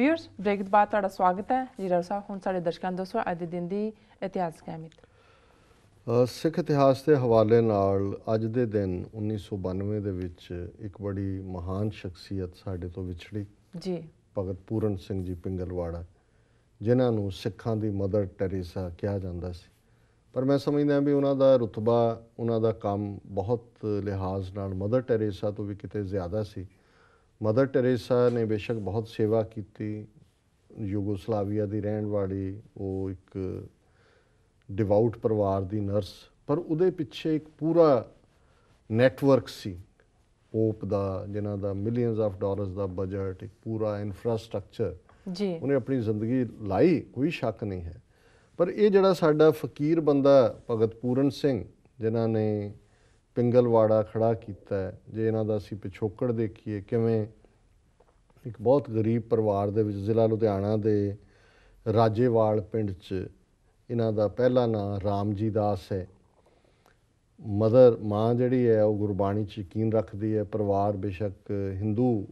Viewers break के बाद ਤੁਹਾਡਾ ਸਵਾਗਤ ਹੈ ਜੀਰਾ ਸਾਹਿਬ। ਹੁਣ ਸਾਡੇ ਦਰਸ਼ਕਾਂ ਨੂੰ ਦੱਸੋ ਅੱਜ ਦੇ ਦਿਨ ਦੀ ਇਤਿਹਾਸਕ ਅਹਿਮੀਅਤ। ਸਿੱਖ ਇਤਿਹਾਸ ਦੇ ਹਵਾਲੇ ਨਾਲ ਅੱਜ ਦੇ ਦਿਨ 1992 ਦੇ ਵਿੱਚ ਇੱਕ ਬੜੀ ਮਹਾਨ ਸ਼ਖਸੀਅਤ ਸਾਡੇ ਤੋਂ ਵਿਛੜੀ ਜੀ, ਭਗਤ ਪੂਰਨ ਸਿੰਘ ਜੀ ਪਿੰਗਲਵਾੜਾ, ਜਿਨ੍ਹਾਂ ਨੂੰ ਸਿੱਖਾਂ ਦੀ ਮਦਰ ਟੈਰੇਸਾ ਕਿਹਾ ਜਾਂਦਾ ਸੀ। ਪਰ ਮੈਂ ਸਮਝਦਾ ਵੀ ਉਹਨਾਂ ਦਾ ਰੁਤਬਾ, ਉਹਨਾਂ ਦਾ ਕੰਮ ਬਹੁਤ ਲਿਹਾਜ਼ ਨਾਲ ਮਦਰ ਟੈਰੇਸਾ ਤੋਂ ਵੀ ਕਿਤੇ ਜ਼ਿਆਦਾ ਸੀ। ਮਦਰ ਟੈਰੇਸਾ ਨੇ ਬੇਸ਼ੱਕ ਬਹੁਤ ਸੇਵਾ ਕੀਤੀ, ਯੂਗੋਸਲਾਵੀਆ ਦੀ ਰਹਿਣ ਵਾਲੀ, ਉਹ ਇੱਕ ਡਿਵਾਊਟ ਪਰਿਵਾਰ ਦੀ ਨਰਸ, ਪਰ ਉਹਦੇ ਪਿੱਛੇ ਇੱਕ ਪੂਰਾ ਨੈਟਵਰਕ ਸੀ ਪੋਪ ਦਾ, ਜਿਨ੍ਹਾਂ ਦਾ ਮਿਲੀਅਨਸ ਆਫ ਡਾਲਰਸ ਦਾ ਬਜਟ, ਇੱਕ ਪੂਰਾ ਇਨਫਰਾਸਟਰਕਚਰ ਜੀ ਉਹਨੇ ਆਪਣੀ ਜ਼ਿੰਦਗੀ ਲਾਈ, ਕੋਈ ਸ਼ੱਕ ਨਹੀਂ ਹੈ। ਪਰ ਇਹ ਜਿਹੜਾ ਸਾਡਾ ਫਕੀਰ ਬੰਦਾ ਭਗਤ ਪੂਰਨ ਸਿੰਘ, ਜਿਨ੍ਹਾਂ ਨੇ ਪਿੰਗਲਵਾੜਾ ਖੜਾ ਕੀਤਾ, ਜੇ ਇਹਨਾਂ ਦਾ ਅਸੀਂ ਪਿਛੋਕੜ ਦੇਖੀਏ, ਕਿਵੇਂ ਇੱਕ ਬਹੁਤ ਗਰੀਬ ਪਰਿਵਾਰ ਦੇ ਵਿੱਚ ਜ਼ਿਲ੍ਹਾ ਲੁਧਿਆਣਾ ਦੇ ਰਾਜੇਵਾਲ ਪਿੰਡ 'ਚ ਇਹਨਾਂ ਦਾ ਪਹਿਲਾ ਨਾਂ ਰਾਮਜੀ ਦਾਸ ਹੈ। ਮਦਰ ਮਾਂ ਜਿਹੜੀ ਹੈ ਉਹ ਗੁਰਬਾਣੀ 'ਚ ਯਕੀਨ ਰੱਖਦੀ ਹੈ। ਪਰਿਵਾਰ ਬੇਸ਼ੱਕ ਹਿੰਦੂ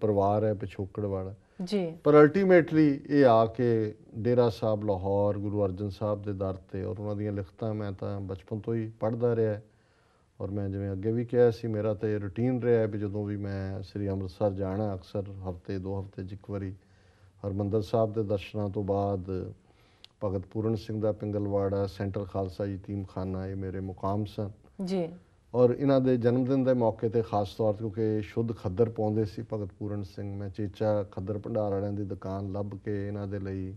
ਪਰਿਵਾਰ ਹੈ ਪਿਛੋਕੜ ਵਾਲਾ ਜੀ, ਪਰ ਅਲਟੀਮੇਟਲੀ ਇਹ ਆ ਕੇ ਡੇਰਾ ਸਾਹਿਬ ਲਾਹੌਰ ਗੁਰੂ ਅਰਜਨ ਸਾਹਿਬ ਦੇ ਦਰ 'ਤੇ, ਔਰ ਉਹਨਾਂ ਦੀਆਂ ਲਿਖਤਾਂ ਮੈਂ ਤਾਂ ਬਚਪਨ ਤੋਂ ਹੀ ਪੜ੍ਹਦਾ ਰਿਹਾ, ਔਰ ਮੈਂ ਜਿਵੇਂ ਅੱਗੇ ਵੀ ਕਿਹਾ ਸੀ, ਮੇਰਾ ਤਾਂ ਇਹ ਰੂਟੀਨ ਰਿਹਾ ਵੀ ਜਦੋਂ ਵੀ ਮੈਂ ਸ੍ਰੀ ਅੰਮ੍ਰਿਤਸਰ ਜਾਣਾ, ਅਕਸਰ ਹਫ਼ਤੇ 2 ਹਫ਼ਤੇ 'ਚ ਇੱਕ ਵਾਰੀ ਹਰਿਮੰਦਰ ਸਾਹਿਬ ਦੇ ਦਰਸ਼ਨਾਂ ਤੋਂ ਬਾਅਦ ਭਗਤ ਪੂਰਨ ਸਿੰਘ ਦਾ ਪਿੰਗਲਵਾੜਾ, ਸੈਂਟਰ ਖਾਲਸਾ ਯਤੀਮਖਾਨਾ, ਇਹ ਮੇਰੇ ਮੁਕਾਮ ਸਨ ਜੀ। ਔਰ ਇਹਨਾਂ ਦੇ ਜਨਮ ਦਿਨ ਦੇ ਮੌਕੇ 'ਤੇ ਖਾਸ ਤੌਰ 'ਤੇ, ਕਿਉਂਕਿ ਸ਼ੁੱਧ ਖੱਦਰ ਪਾਉਂਦੇ ਸੀ ਭਗਤ ਪੂਰਨ ਸਿੰਘ, ਮੈਂ ਚੇਚਾ ਖੱਦਰ ਭੰਡਾਰ ਵਾਲਿਆਂ ਦੀ ਦੁਕਾਨ ਲੱਭ ਕੇ ਇਹਨਾਂ ਦੇ ਲਈ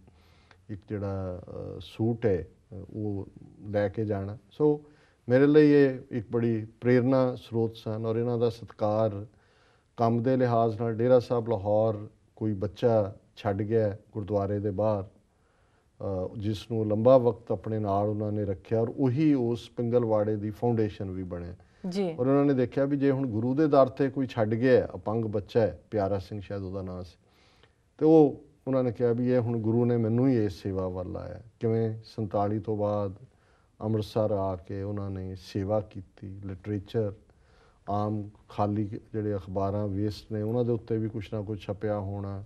ਇੱਕ ਜਿਹੜਾ ਸੂਟ ਹੈ ਉਹ ਲੈ ਕੇ ਜਾਣਾ। ਸੋ ਮੇਰੇ ਲਈ ਇਹ ਇੱਕ ਬੜੀ ਪ੍ਰੇਰਨਾ ਸਰੋਤ ਸਨ। ਔਰ ਇਹਨਾਂ ਦਾ ਸਤਿਕਾਰ ਕੰਮ ਦੇ ਲਿਹਾਜ਼ ਨਾਲ, ਡੇਰਾ ਸਾਹਿਬ ਲਾਹੌਰ ਕੋਈ ਬੱਚਾ ਛੱਡ ਗਿਆ ਗੁਰਦੁਆਰੇ ਦੇ ਬਾਹਰ, ਜਿਸ ਨੂੰ ਲੰਬਾ ਵਕਤ ਆਪਣੇ ਨਾਲ ਉਹਨਾਂ ਨੇ ਰੱਖਿਆ, ਔਰ ਉਹੀ ਉਸ ਪਿੰਗਲਵਾੜੇ ਦੀ ਫਾਊਂਡੇਸ਼ਨ ਵੀ ਬਣਿਆ ਜੀ। ਔਰ ਉਹਨਾਂ ਨੇ ਦੇਖਿਆ ਵੀ ਜੇ ਹੁਣ ਗੁਰੂ ਦੇ ਦਰ 'ਤੇ ਕੋਈ ਛੱਡ ਗਿਆ, ਅਪੰਗ ਬੱਚਾ ਹੈ, ਪਿਆਰਾ ਸਿੰਘ ਸ਼ਾਇਦ ਉਹਦਾ ਨਾਂ ਸੀ, ਅਤੇ ਉਹ ਉਹਨਾਂ ਨੇ ਕਿਹਾ ਵੀ ਇਹ ਹੁਣ ਗੁਰੂ ਨੇ ਮੈਨੂੰ ਹੀ ਇਸ ਸੇਵਾ ਵੱਲ ਲਾਇਆ। ਕਿਵੇਂ 47 ਤੋਂ ਬਾਅਦ ਅੰਮ੍ਰਿਤਸਰ ਆ ਕੇ ਉਹਨਾਂ ਨੇ ਸੇਵਾ ਕੀਤੀ, ਲਿਟਰੇਚਰ, ਆਮ ਖਾਲੀ ਜਿਹੜੇ ਅਖਬਾਰਾਂ ਵੇਸਟ ਨੇ ਉਹਨਾਂ ਦੇ ਉੱਤੇ ਵੀ ਕੁਛ ਨਾ ਕੁਛ ਛਪਿਆ ਹੋਣਾ,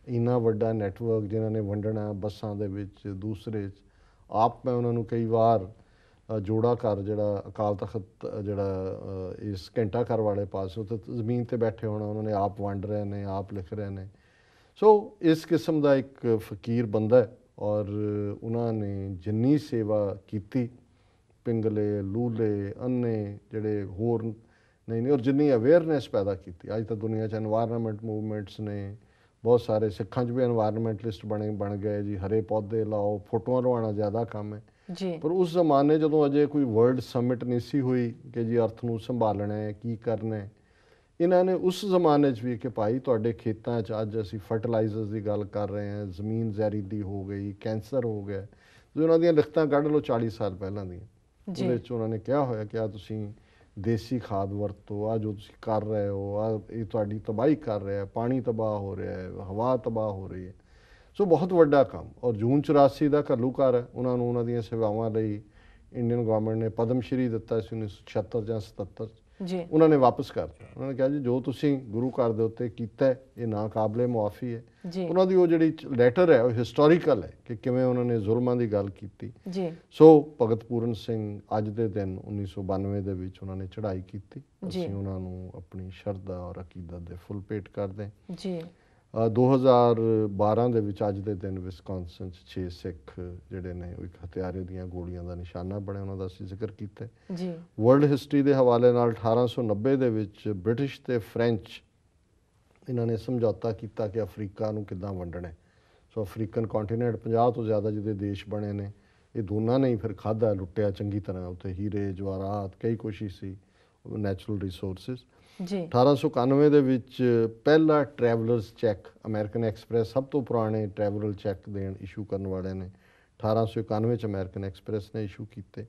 ਇੰਨਾ ਵੱਡਾ ਨੈਟਵਰਕ ਜਿਨ੍ਹਾਂ ਨੇ ਵੰਡਣਾ ਬੱਸਾਂ ਦੇ ਵਿੱਚ, ਦੂਸਰੇ 'ਚ ਆਪ ਮੈਂ ਉਹਨਾਂ ਨੂੰ ਕਈ ਵਾਰ ਜੋੜਾ ਘਰ ਜਿਹੜਾ ਅਕਾਲ ਤਖਤ ਜਿਹੜਾ ਇਸ ਘੰਟਾ ਘਰ ਵਾਲੇ ਪਾਸੇ, ਉੱਥੇ ਜ਼ਮੀਨ 'ਤੇ ਬੈਠੇ ਹੋਣਾ, ਉਹਨਾਂ ਨੇ ਆਪ ਵੰਡ ਰਹੇ ਨੇ, ਆਪ ਲਿਖ ਰਹੇ ਨੇ। ਸੋ ਇਸ ਕਿਸਮ ਦਾ ਇੱਕ ਫਕੀਰ ਬੰਦਾ ਹੈ, ਔਰ ਉਹਨਾਂ ਨੇ ਜਿੰਨੀ ਸੇਵਾ ਕੀਤੀ, ਪਿੰਗਲੇ, ਲੂਲੇ, ਅੰਨੇ ਜਿਹੜੇ ਹੋਰ ਨਹੀਂ, ਔਰ ਜਿੰਨੀ ਅਵੇਅਰਨੈਸ ਪੈਦਾ ਕੀਤੀ। ਅੱਜ ਤਾਂ ਦੁਨੀਆ 'ਚ ਐਨਵਾਇਰਨਮੈਂਟ ਮੂਵਮੈਂਟਸ ਨੇ, ਬਹੁਤ ਸਾਰੇ ਸਿੱਖਾਂ 'ਚ ਵੀ ਐਨਵਾਇਰਨਮੈਂਟਲਿਸਟ ਬਣ ਗਏ ਜੀ, ਹਰੇ ਪੌਦੇ ਲਾਓ, ਫੋਟੋਆਂ ਲਵਾਉਣਾ ਜ਼ਿਆਦਾ ਕੰਮ ਹੈ ਜੀ। ਪਰ ਉਸ ਜ਼ਮਾਨੇ ਜਦੋਂ ਅਜੇ ਕੋਈ ਵਰਲਡ ਸਮਿਟ ਨਹੀਂ ਸੀ ਹੋਈ ਕਿ ਜੀ ਅਰਥ ਨੂੰ ਸੰਭਾਲਣਾ ਹੈ, ਕੀ ਕਰਨਾ ਹੈ, ਇਹਨਾਂ ਨੇ ਉਸ ਜ਼ਮਾਨੇ 'ਚ ਵੀ ਕਿ ਭਾਈ ਤੁਹਾਡੇ ਖੇਤਾਂ 'ਚ ਅੱਜ ਅਸੀਂ ਫਰਟੀਲਾਈਜ਼ਰਸ ਦੀ ਗੱਲ ਕਰ ਰਹੇ ਹਾਂ, ਜ਼ਮੀਨ ਜ਼ਹਿਰੀਲੀ ਹੋ ਗਈ, ਕੈਂਸਰ ਹੋ ਗਿਆ। ਜੋ ਉਹਨਾਂ ਦੀਆਂ ਲਿਖਤਾਂ ਕੱਢ ਲਓ 40 ਸਾਲ ਪਹਿਲਾਂ ਦੀਆਂ, ਉਹਦੇ 'ਚ ਉਹਨਾਂ ਨੇ ਕਿਹਾ ਹੋਇਆ ਕਿ ਆ ਤੁਸੀਂ ਦੇਸੀ ਖਾਦ ਵਰਤੋ, ਆ ਜੋ ਤੁਸੀਂ ਕਰ ਰਹੇ ਹੋ, ਆ ਇਹ ਤੁਹਾਡੀ ਤਬਾਹੀ ਕਰ ਰਿਹਾ, ਪਾਣੀ ਤਬਾਹ ਹੋ ਰਿਹਾ ਹੈ, ਹਵਾ ਤਬਾਹ ਹੋ ਰਹੀ ਹੈ। ਸੋ ਬਹੁਤ ਵੱਡਾ ਕੰਮ। ਔਰ ਜੂਨ 84 ਦਾ ਘੱਲੂਘਾਰ ਹੈ, ਉਹਨਾਂ ਨੂੰ ਉਹਨਾਂ ਦੀਆਂ ਸੇਵਾਵਾਂ ਲਈ ਇੰਡੀਅਨ ਗੌਰਮੈਂਟ ਨੇ ਪਦਮ ਸ਼੍ਰੀ ਦਿੱਤਾ ਸੀ 1976 ਜਾਂ 77 ਜੀ। ਉਹਨਾਂ ਨੇ ਵਾਪਸ ਕਰਤਾ। ਉਹਨਾਂ ਨੇ ਕਿਹਾ ਜੀ ਜੋ ਤੁਸੀਂ ਗੁਰੂ ਘਰ ਦੇ ਉੱਤੇ ਕੀਤਾ ਇਹ ਨਾਕਾਬਲੇ ਮੁਆਫੀ ਹੈ। ਉਹਨਾਂ ਦੀ ਉਹ ਜਿਹੜੀ ਲੈਟਰ ਹੈ ਉਹ ਹਿਸਟੋਰੀਕਲ ਹੈ ਕਿ ਕਿਵੇਂ ਉਹਨਾਂ ਨੇ ਜ਼ੁਲਮਾਂ ਦੀ ਗੱਲ ਕੀਤੀ ਜੀ। ਸੋ ਭਗਤ ਪੂਰਨ ਸਿੰਘ ਅੱਜ ਦੇ ਦਿਨ 1992 ਦੇ ਵਿੱਚ ਉਹਨਾਂ ਨੇ ਚੜ੍ਹਾਈ ਕੀਤੀ। ਅਸੀਂ ਉਹਨਾਂ ਨੂੰ ਆਪਣੀ ਸ਼ਰਧਾ ਔਰ ਅਕੀਦਤ ਦੇ ਫੁੱਲ ਭੇਟ ਕਰਦੇ ਜੀ। 2012 ਦੇ ਵਿੱਚ ਅੱਜ ਦੇ ਦਿਨ ਵਿਸਕੌਨਸਨ 'ਚ 6 ਸਿੱਖ ਜਿਹੜੇ ਨੇ ਉਹ ਇੱਕ ਹਥਿਆਰੇ ਦੀਆਂ ਗੋਲੀਆਂ ਦਾ ਨਿਸ਼ਾਨਾ ਬਣੇ, ਉਹਨਾਂ ਦਾ ਅਸੀਂ ਜ਼ਿਕਰ ਕੀਤਾ ਜੀ। ਵਰਲਡ ਹਿਸਟਰੀ ਦੇ ਹਵਾਲੇ ਨਾਲ 1890 ਦੇ ਵਿੱਚ ਬ੍ਰਿਟਿਸ਼ ਤੇ ਫਰੈਂਚ ਇਹਨਾਂ ਨੇ ਸਮਝੌਤਾ ਕੀਤਾ ਕਿ ਅਫਰੀਕਾ ਨੂੰ ਕਿੱਦਾਂ ਵੰਡਣਾ। ਸੋ ਅਫਰੀਕਨ ਕੰਟੀਨੈਂਟ 50 ਤੋਂ ਜ਼ਿਆਦਾ ਜਿਹਦੇ ਦੇਸ਼ ਬਣੇ ਨੇ, ਇਹ ਦੋਨਾਂ ਨੇ ਹੀ ਫਿਰ ਖਾਧਾ, ਲੁੱਟਿਆ ਚੰਗੀ ਤਰ੍ਹਾਂ। ਉੱਥੇ ਹੀਰੇ ਜਵਾਹਰਾਤ ਕਈ ਕੁਛ ਹੀ ਸੀ, ਨੈਚੁਰਲ ਰਿਸੋਰਸਿਸ। 1891 ਦੇ ਵਿੱਚ ਪਹਿਲਾ ਟਰੈਵਲਰਸ ਚੈੱਕ, ਅਮਰੀਕਨ ਐਕਸਪ੍ਰੈਸ ਸਭ ਤੋਂ ਪੁਰਾਣੇ ਟਰੈਵਲਰ ਚੈੱਕ ਦੇਣ ਇਸ਼ੂ ਕਰਨ ਵਾਲੇ ਨੇ, 1891 'ਚ ਅਮਰੀਕਨ ਐਕਸਪ੍ਰੈਸ ਨੇ ਇਸ਼ੂ ਕੀਤੇ।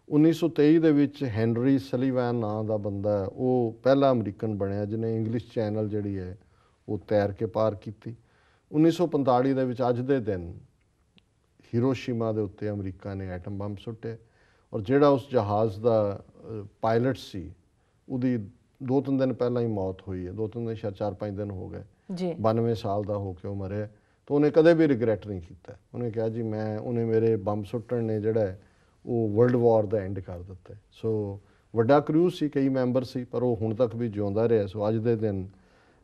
1923 ਦੇ ਵਿੱਚ ਹੈਨਰੀ ਸਲੀਵੈਨ ਨਾਂ ਦਾ ਬੰਦਾ, ਉਹ ਪਹਿਲਾ ਅਮਰੀਕਨ ਬਣਿਆ ਜਿਹਨੇ ਇੰਗਲਿਸ਼ ਚੈਨਲ ਜਿਹੜੀ ਹੈ ਉਹ ਤੈਰ ਕੇ ਪਾਰ ਕੀਤੀ। 1945 ਦੇ ਵਿੱਚ ਅੱਜ ਦੇ ਦਿਨ ਹੀਰੋਸ਼ੀਮਾ ਦੇ ਉੱਤੇ ਅਮਰੀਕਾ ਨੇ ਐਟਮ ਬੰਬ ਸੁੱਟਿਆ, ਔਰ ਜਿਹੜਾ ਉਸ ਜਹਾਜ਼ ਦਾ ਪਾਇਲਟ ਸੀ ਉਹਦੀ 2-3 ਦਿਨ ਪਹਿਲਾਂ ਹੀ ਮੌਤ ਹੋਈ ਹੈ। 2-3 ਦਿਨ, ਸ਼ਾਇਦ 4-5 ਦਿਨ ਹੋ ਗਏ ਜੀ। 92 ਸਾਲ ਦਾ ਹੋ ਕੇ ਉਹ ਮਰਿਆ। ਤਾਂ ਉਹਨੇ ਕਦੇ ਵੀ ਰਿਗਰੈਟ ਨਹੀਂ ਕੀਤਾ। ਉਹਨੇ ਕਿਹਾ ਜੀ ਉਹਨੇ ਮੇਰੇ ਬੰਬ ਸੁੱਟਣ ਨੇ ਜਿਹੜਾ ਹੈ ਉਹ ਵਰਲਡ ਵਾਰ ਦਾ ਐਂਡ ਕਰ ਦਿੱਤਾ। ਸੋ ਵੱਡਾ ਕਰੂਜ਼ ਸੀ, ਕਈ ਮੈਂਬਰ ਸੀ, ਪਰ ਉਹ ਹੁਣ ਤੱਕ ਵੀ ਜਿਉਂਦਾ ਰਿਹਾ। ਸੋ ਅੱਜ ਦੇ ਦਿਨ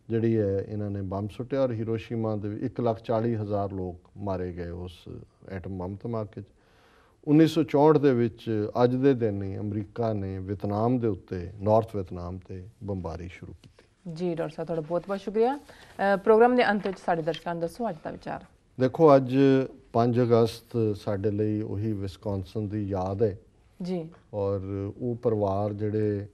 ਜਿਹੜੀ ਹੈ ਇਹਨਾਂ ਨੇ ਬੰਬ ਸੁੱਟਿਆ ਔਰ ਹੀਰੋਸ਼ੀਮਾ ਦੇ 1,40,000 ਲੋਕ ਮਾਰੇ ਗਏ ਉਸ ਐਟਮ ਬੰਬ ਧਮਾਕੇ 'ਚ। 1964 ਦੇ ਵਿੱਚ ਅੱਜ ਦੇ ਦਿਨ ਹੀ ਅਮਰੀਕਾ ਨੇ ਵਿਤਨਾਮ ਦੇ ਉੱਤੇ, ਨਾਰਥ ਵਿਤਨਾਮ 'ਤੇ ਬੰਬਾਰੀ ਸ਼ੁਰੂ ਕੀਤੀ। ਜੀ ਡਾਕਟਰ ਸਾਹਿਬ, ਤੁਹਾਡਾ ਬਹੁਤ ਬਹੁਤ ਸ਼ੁਕਰੀਆ। ਪ੍ਰੋਗਰਾਮ ਦੇ ਅੰਤ ਵਿੱਚ ਸਾਡੇ ਦਰਸ਼ਕਾਂ ਨੂੰ ਦੱਸੋ ਅੱਜ ਦਾ ਵਿਚਾਰ। ਦੇਖੋ, ਅੱਜ 5 ਅਗਸਤ ਸਾਡੇ ਲਈ ਉਹੀ ਵਿਸਕੌਨਸਨ ਦੀ ਯਾਦ ਹੈ ਜੀ, ਔਰ ਉਹ ਪਰਿਵਾਰ ਜਿਹੜੇ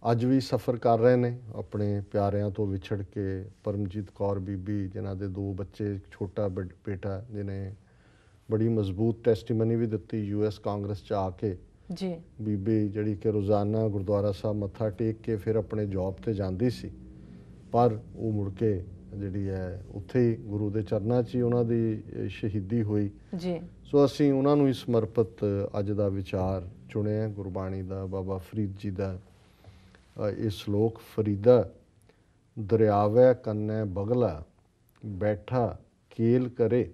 ਅੱਜ ਵੀ ਸਫ਼ਰ ਕਰ ਰਹੇ ਨੇ ਆਪਣੇ ਪਿਆਰਿਆਂ ਤੋਂ ਵਿਛੜ ਕੇ। ਪਰਮਜੀਤ ਕੌਰ ਬੀਬੀ, ਜਿਨ੍ਹਾਂ ਦੇ 2 ਬੱਚੇ, ਇੱਕ ਛੋਟਾ ਬੇਟਾ, ਜਿਹਨੇ ਬੜੀ ਮਜ਼ਬੂਤ ਟੈਸਟੀਮਨੀ ਵੀ ਦਿੱਤੀ US ਕਾਂਗਰਸ 'ਚ ਆ ਕੇ। ਜੀ, ਬੀਬੀ ਜਿਹੜੀ ਕਿ ਰੋਜ਼ਾਨਾ ਗੁਰਦੁਆਰਾ ਸਾਹਿਬ ਮੱਥਾ ਟੇਕ ਕੇ ਫਿਰ ਆਪਣੇ ਜੌਬ 'ਤੇ ਜਾਂਦੀ ਸੀ, ਪਰ ਉਹ ਮੁੜ ਕੇ ਜਿਹੜੀ ਹੈ ਉੱਥੇ ਹੀ ਗੁਰੂ ਦੇ ਚਰਨਾਂ 'ਚ ਹੀ ਉਹਨਾਂ ਦੀ ਸ਼ਹੀਦੀ ਹੋਈ। ਜੀ, ਸੋ ਅਸੀਂ ਉਹਨਾਂ ਨੂੰ ਹੀ ਸਮਰਪਿਤ ਅੱਜ ਦਾ ਵਿਚਾਰ ਚੁਣਿਆ, ਗੁਰਬਾਣੀ ਦਾ, ਬਾਬਾ ਫਰੀਦ ਜੀ ਦਾ ਇਹ ਸ਼ਲੋਕ। ਫਰੀਦਾ ਦਰਿਆਵੈ ਕੰਨੈ ਬਗਲਾ, ਬੈਠਾ ਕੇਲ ਕਰੇ,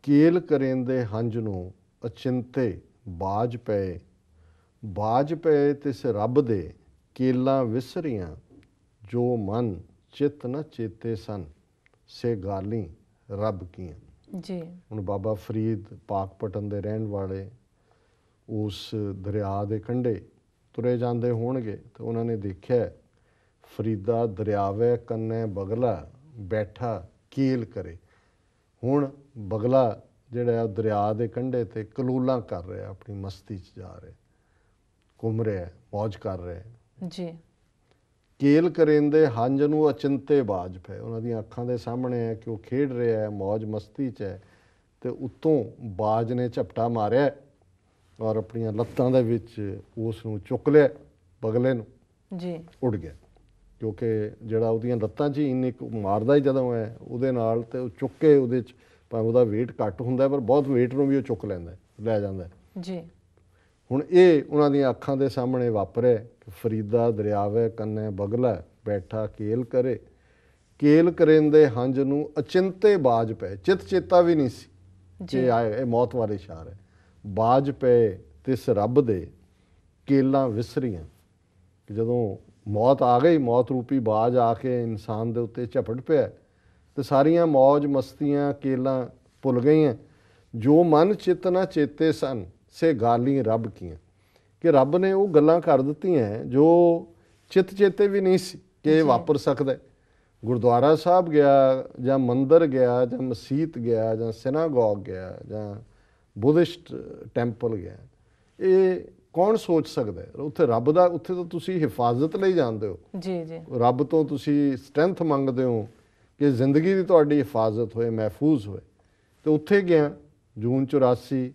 ਕੇਲ ਕਰੇਂਦੇ ਹੰਝ ਨੂੰ ਅਚਿੰਤੇ ਬਾਜ ਪਏ, ਬਾਜ ਪਏ ਤਿਸ ਰੱਬ ਦੇ ਕੇਲਾਂ ਵਿਸਰੀਆਂ, ਜੋ ਮਨ ਚਿੱਤ ਨ ਚੇਤੇ ਸਨ, ਸੇ ਗਾਲੀ ਰੱਬ ਕੀਆਂ। ਜੀ, ਹੁਣ ਬਾਬਾ ਫਰੀਦ ਪਾਕਪਟਨ ਦੇ ਰਹਿਣ ਵਾਲੇ ਉਸ ਦਰਿਆ ਦੇ ਕੰਢੇ ਤੁਰੇ ਜਾਂਦੇ ਹੋਣਗੇ ਤੇ ਉਹਨਾਂ ਨੇ ਦੇਖਿਆ ਫਰੀਦਾ ਦਰਿਆਵੇ ਕੰਨੇ ਬਗਲਾ, ਬੈਠਾ ਕੀਲ ਕਰੇ। ਹੁਣ ਬਗਲਾ ਜਿਹੜਾ ਦਰਿਆ ਦੇ ਕੰਢੇ 'ਤੇ ਕਲੂਲਾਂ ਕਰ ਰਿਹਾ, ਆਪਣੀ ਮਸਤੀ 'ਚ ਜਾ ਰਿਹਾ, ਘੁੰਮ ਰਿਹਾ, ਮੌਜ ਕਰ ਰਿਹਾ। ਜੀ, ਕੇਲ ਕਰੇਂਦੇ ਹੰਝ ਨੂੰ ਅਚਿੰਤੇ ਬਾਜ ਪਏ। ਉਹਨਾਂ ਦੀਆਂ ਅੱਖਾਂ ਦੇ ਸਾਹਮਣੇ ਹੈ ਕਿ ਉਹ ਖੇਡ ਰਿਹਾ ਹੈ, ਮੌਜ ਮਸਤੀ 'ਚ ਹੈ, ਤੇ ਉੱਤੋਂ ਬਾਜ ਨੇ ਝਪਟਾ ਮਾਰਿਆ ਔਰ ਆਪਣੀਆਂ ਲੱਤਾਂ ਦੇ ਵਿੱਚ ਉਸ ਨੂੰ ਚੁੱਕ ਲਿਆ, ਬਗਲੇ ਨੂੰ। ਜੀ, ਉੱਡ ਗਿਆ, ਕਿਉਂਕਿ ਜਿਹੜਾ ਉਹਦੀਆਂ ਲੱਤਾਂ 'ਚ ਹੀ ਇੰਨੀ ਮਾਰਦਾ ਹੀ ਜਦੋਂ ਹੈ ਉਹਦੇ ਨਾਲ, ਤੇ ਉਹ ਚੁੱਕ ਕੇ ਉਹਦੇ 'ਚ, ਭਾਵੇਂ ਉਹਦਾ ਵੇਟ ਘੱਟ ਹੁੰਦਾ ਪਰ ਬਹੁਤ ਵੇਟ ਨੂੰ ਵੀ ਉਹ ਚੁੱਕ ਲੈਂਦਾ, ਲੈ ਜਾਂਦਾ। ਜੀ, ਹੁਣ ਇਹ ਉਹਨਾਂ ਦੀਆਂ ਅੱਖਾਂ ਦੇ ਸਾਹਮਣੇ ਵਾਪਰਿਆ ਕਿ ਫਰੀਦਾ ਦਰਿਆਵੇ ਕੰਨੇ ਬਗਲਾ, ਬੈਠਾ ਕੇਲ ਕਰੇ, ਕੇਲ ਕਰੇਂਦੇ ਹੰਝ ਨੂੰ ਅਚਿੰਤੇ ਬਾਜ ਪਏ। ਚਿੱਤ ਚੇਤਾ ਵੀ ਨਹੀਂ ਸੀ ਕਿ ਇਹ ਮੌਤ ਵਾਲੇ ਇਸ਼ਾਰੇ। ਬਾਜ ਪਏ ਤਿਸ ਰੱਬ ਦੇ ਕੇਲਾਂ ਵਿਸਰੀਆਂ, ਕਿ ਜਦੋਂ ਮੌਤ ਆ ਗਈ, ਮੌਤ ਰੂਪੀ ਬਾਜ ਆ ਕੇ ਇਨਸਾਨ ਦੇ ਉੱਤੇ ਝਪਟ ਪਿਆ, ਤੇ ਸਾਰੀਆਂ ਮੌਜ ਮਸਤੀਆਂ ਕੇਲਾਂ ਭੁੱਲ ਗਈਆਂ। ਜੋ ਮਨ ਚਿੱਤ ਨਾ ਚੇਤੇ ਸਨ, ਸੇ ਗਾਲੀ ਰੱਬ ਕੀਆਂ, ਕਿ ਰੱਬ ਨੇ ਉਹ ਗੱਲਾਂ ਕਰ ਦਿੱਤੀਆਂ ਜੋ ਚਿੱਤ ਚੇਤੇ ਵੀ ਨਹੀਂ ਸੀ ਕਿ ਇਹ ਵਾਪਰ ਸਕਦਾ। ਗੁਰਦੁਆਰਾ ਸਾਹਿਬ ਗਿਆ ਜਾਂ ਮੰਦਰ ਗਿਆ ਜਾਂ ਮਸੀਤ ਗਿਆ ਜਾਂ ਸਿਨਾਗੋਗ ਗਿਆ ਜਾਂ ਬੁੱਧਿਸਟ ਟੈਂਪਲ ਗਿਆ, ਇਹ ਕੌਣ ਸੋਚ ਸਕਦਾ? ਉੱਥੇ ਰੱਬ ਦਾ, ਉੱਥੇ ਤਾਂ ਤੁਸੀਂ ਹਿਫਾਜ਼ਤ ਲਈ ਜਾਂਦੇ ਹੋ। ਜੀ, ਜੀ, ਰੱਬ ਤੋਂ ਤੁਸੀਂ ਸਟਰੈਂਥ ਮੰਗਦੇ ਹੋ ਕਿ ਜ਼ਿੰਦਗੀ ਦੀ ਤੁਹਾਡੀ ਹਿਫਾਜ਼ਤ ਹੋਏ, ਮਹਿਫੂਜ਼ ਹੋਏ। ਤੇ ਉੱਥੇ ਗਿਆ, ਜੂਨ 84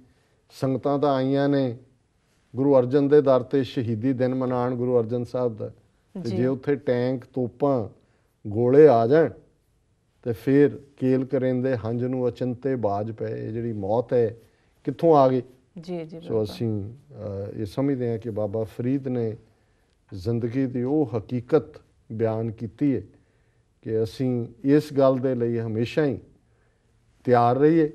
ਸੰਗਤਾਂ ਤਾਂ ਆਈਆਂ ਨੇ ਗੁਰੂ ਅਰਜਨ ਦੇ ਦਰ 'ਤੇ ਸ਼ਹੀਦੀ ਦਿਨ ਮਨਾਉਣ, ਗੁਰੂ ਅਰਜਨ ਸਾਹਿਬ ਦਾ। ਤੇ ਜੇ ਉੱਥੇ ਟੈਂਕ, ਤੋਪਾਂ, ਗੋਲੇ ਆ ਜਾਣ ਤੇ ਫਿਰ ਕੇਲ ਕਰੇਂਦੇ ਹੰਝ ਨੂੰ ਅਚਿੰਤੇ ਬਾਜ ਪਏ। ਇਹ ਜਿਹੜੀ ਮੌਤ ਹੈ ਕਿੱਥੋਂ ਆ ਗਈ? ਜੀ, ਜੀ। ਸੋ ਅਸੀਂ ਇਹ ਸਮਝਦੇ ਹਾਂ ਕਿ ਬਾਬਾ ਫਰੀਦ ਨੇ ਜ਼ਿੰਦਗੀ ਦੀ ਉਹ ਹਕੀਕਤ ਬਿਆਨ ਕੀਤੀ ਹੈ ਕਿ ਅਸੀਂ ਇਸ ਗੱਲ ਦੇ ਲਈ ਹਮੇਸ਼ਾ ਹੀ ਤਿਆਰ ਰਹੀਏ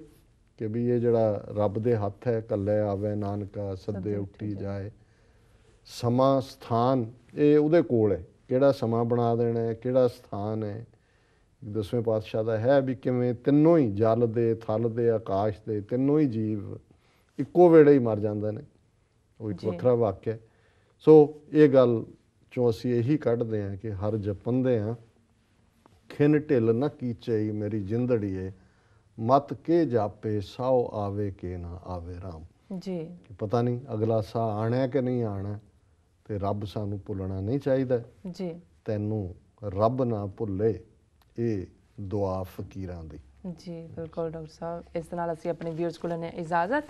ਕਿ ਵੀ ਇਹ ਜਿਹੜਾ ਰੱਬ ਦੇ ਹੱਥ ਹੈ, ਕੱਲੇ ਆਵੇ ਨਾਨਕਾ ਸੱਦੇ ਉੱਠੀ ਜਾਏ। ਸਮਾਂ ਸਥਾਨ ਇਹ ਉਹਦੇ ਕੋਲ ਹੈ, ਕਿਹੜਾ ਸਮਾਂ ਬਣਾ ਦੇਣਾ ਹੈ, ਕਿਹੜਾ ਸਥਾਨ ਹੈ। 10ਵੇਂ ਪਾਤਸ਼ਾਹ ਦਾ ਹੈ ਵੀ ਕਿਵੇਂ ਤਿੰਨੋਂ ਹੀ, ਜਲ ਦੇ, ਥਲ ਦੇ, ਆਕਾਸ਼ ਦੇ, ਤਿੰਨੋਂ ਹੀ ਜੀਵ ਇੱਕੋ ਵੇਲੇ ਹੀ ਮਰ ਜਾਂਦੇ ਨੇ। ਉਹ ਇੱਕ ਵੱਖਰਾ ਵਾਕਿਆ। ਸੋ ਇਹ ਗੱਲ 'ਚੋਂ ਅਸੀਂ ਇਹੀ ਕੱਢਦੇ ਹਾਂ ਕਿ ਹਰ ਜਪੰਦੇ ਹਾਂ, ਖਿਨ ਢਿੱਲ ਨਾ ਕੀਚਈ ਮੇਰੀ ਜਿੰਦੜੀਏ, ਮਤ ਕੇ ਜਾਪੇ ਸਾਉ ਆਵੇ ਕੇ ਨਾ ਆਵੇ ਰਾਮ। ਜੀ, ਪਤਾ ਨਹੀਂ ਅਗਲਾ ਸਾਹ ਆਣਾ ਕਿ ਨਹੀਂ ਆਣਾ, ਤੇ ਰੱਬ ਸਾਨੂੰ ਭੁੱਲਣਾ ਨਹੀਂ ਚਾਹੀਦਾ। ਜੀ, ਤੈਨੂੰ ਰੱਬ ਨਾ ਭੁੱਲੇ, ਇਹ ਦੁਆ ਫਕੀਰਾਂ ਦੀ। ਜੀ, ਬਿਲਕੁਲ ਡਾਕਟਰ ਸਾਹਿਬ। ਇਸ ਦੇ ਨਾਲ ਅਸੀਂ ਆਪਣੇ ਵਿਊਅਰਸ ਕੋਲ ਲੈਂਦੇ ਹਾਂ ਇਜਾਜ਼ਤ।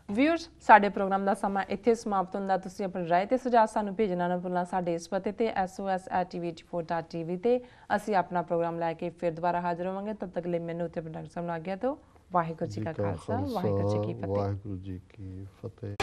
ਵਿਊਅਰਸ, ਸਾਡੇ ਪ੍ਰੋਗਰਾਮ ਦਾ ਸਮਾਂ ਇੱਥੇ ਸਮਾਪਤ ਹੁੰਦਾ। ਤੁਸੀਂ ਆਪਣੀ ਰਾਏ ਤੇ ਸੁਝਾਅ ਸਾਨੂੰ ਭੇਜਣਾ ਨਾ ਭੁੱਲਣਾ ਸਾਡੇ ਇਸ ਪਤੇ ਤੇ sos@tv84.tv ਤੇ। ਅਸੀਂ ਆਪਣਾ ਪ੍ਰੋਗਰਾਮ ਲੈ ਕੇ ਫਿਰ ਦੁਬਾਰਾ ਹਾਜ਼ਰ ਹੋਵਾਂਗੇ। ਤਦ ਤੱਕ ਲਈ ਮੈਨੂੰ ਤੇ ਡਾਕਟਰ ਸਾਹਿਬ ਨੂੰ ਆਗਿਆ ਦਿਓ। ਵਾਹਿਗੁਰੂ ਜੀ ਕਾ ਖਾਲਸਾ, ਵਾਹਿਗੁਰੂ ਜੀ ਕੀ ਫਤਿਹ। ਵਾਹਿਗੁਰੂ ਜੀ ਕੀ ਫਤਿਹ।